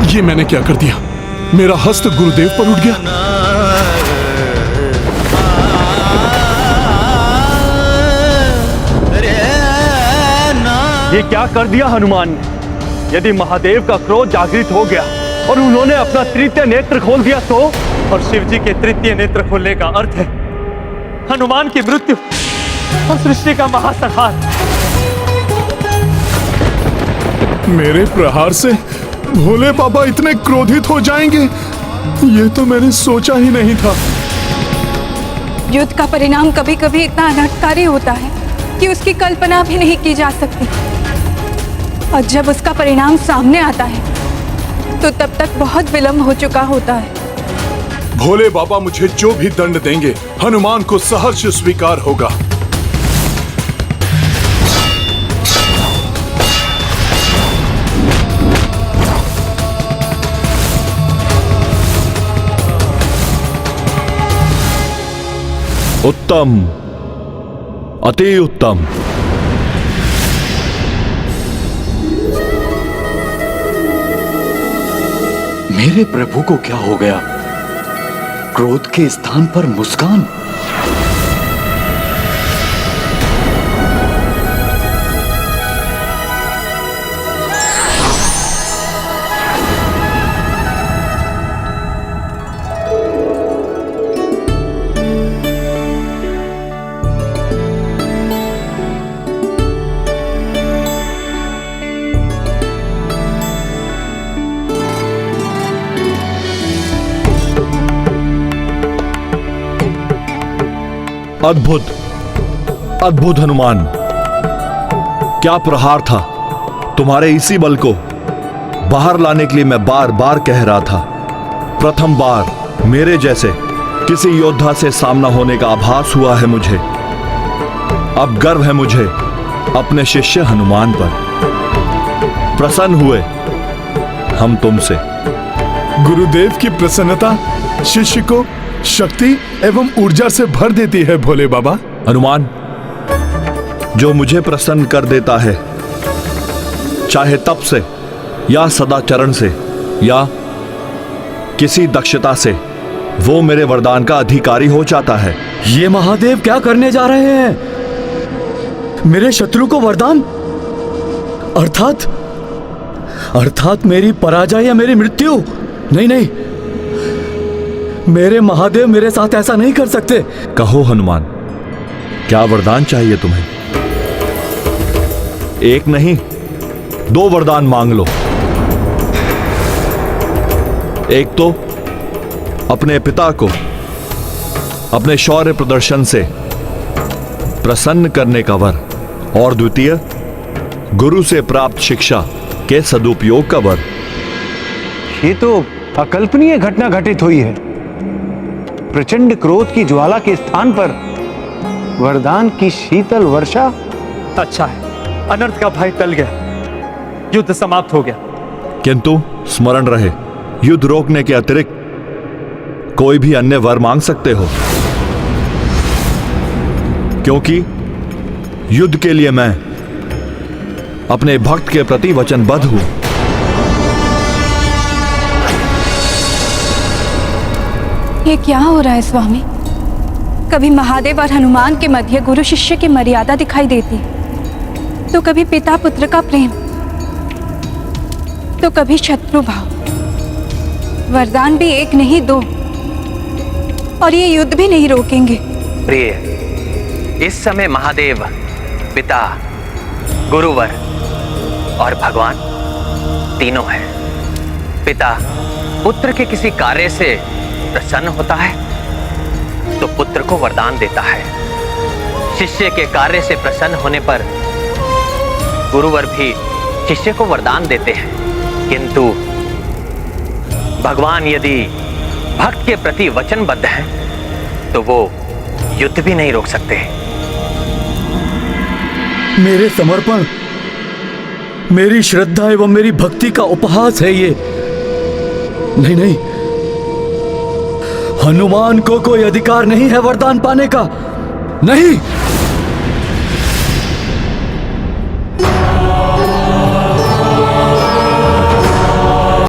ये मैंने क्या कर दिया? मेरा हस्त गुरुदेव पर उठ गया। ये क्या कर दिया हनुमान ने? यदि महादेव का क्रोध जागृत हो गया और उन्होंने अपना तृतीय नेत्र खोल दिया तो? और शिव जी के तृतीय नेत्र खोलने का अर्थ है हनुमान की मृत्यु और सृष्टि का महासंहार। मेरे प्रहार से भोले बाबा इतने क्रोधित हो जाएंगे, ये तो मैंने सोचा ही नहीं था। युद्ध का परिणाम कभी कभी इतना अनर्थकारी होता है कि उसकी कल्पना भी नहीं की जा सकती, और जब उसका परिणाम सामने आता है तो तब तक बहुत विलंब हो चुका होता है। भोले बाबा मुझे जो भी दंड देंगे हनुमान को सहर्ष स्वीकार होगा। उत्तम, अति उत्तम। मेरे प्रभु को क्या हो गया? क्रोध के स्थान पर मुस्कान। अद्भुत, अद्भुत हनुमान, क्या प्रहार था! तुम्हारे इसी बल को बाहर लाने के लिए मैं बार बार कह रहा था। प्रथम बार मेरे जैसे किसी योद्धा से सामना होने का आभास हुआ है मुझे। अब गर्व है मुझे अपने शिष्य हनुमान पर। प्रसन्न हुए हम तुमसे। गुरुदेव की प्रसन्नता शिष्य को शक्ति एवं ऊर्जा से भर देती है भोले बाबा। हनुमान, जो मुझे प्रसन्न कर देता है, चाहे तप से या सदाचरण से या किसी दक्षता से, वो मेरे वरदान का अधिकारी हो जाता है। ये महादेव क्या करने जा रहे हैं? मेरे शत्रु को वरदान? अर्थात मेरी पराजय या मेरी मृत्यु? नहीं नहीं, मेरे महादेव मेरे साथ ऐसा नहीं कर सकते। कहो हनुमान, क्या वरदान चाहिए तुम्हें? एक नहीं, 2 वरदान मांग लो। एक तो अपने पिता को अपने शौर्य प्रदर्शन से प्रसन्न करने का वर, और द्वितीय गुरु से प्राप्त शिक्षा के सदुपयोग का वर। ये तो अकल्पनीय घटना घटित हुई है। प्रचंड क्रोध की ज्वाला के स्थान पर वरदान की शीतल वर्षा। अच्छा है, अनर्थ का भय टल गया, युद्ध समाप्त हो गया। किंतु स्मरण रहे, युद्ध रोकने के अतिरिक्त कोई भी अन्य वर मांग सकते हो, क्योंकि युद्ध के लिए मैं अपने भक्त के प्रति वचनबद्ध हूं। ये क्या हो रहा है स्वामी? कभी महादेव और हनुमान के मध्य गुरु शिष्य की मर्यादा दिखाई देती, तो कभी पिता पुत्र का प्रेम, तो कभी शत्रु भाव। वरदान भी एक नहीं 2, और ये युद्ध भी नहीं रोकेंगे। प्रिय, इस समय महादेव पिता, गुरुवर और भगवान तीनों हैं। पिता पुत्र के किसी कार्य से प्रसन्न होता है तो पुत्र को वरदान देता है। शिष्य के कार्य से प्रसन्न होने पर गुरुवर भी शिष्य को वरदान देते हैं, किंतु भगवान यदि भक्त के प्रति वचनबद्ध हैं तो वो युद्ध भी नहीं रोक सकते। मेरे समर्पण, मेरी श्रद्धा एवं मेरी भक्ति का उपहास है ये। नहीं नहीं, हनुमान को कोई अधिकार नहीं है वरदान पाने का। नहीं।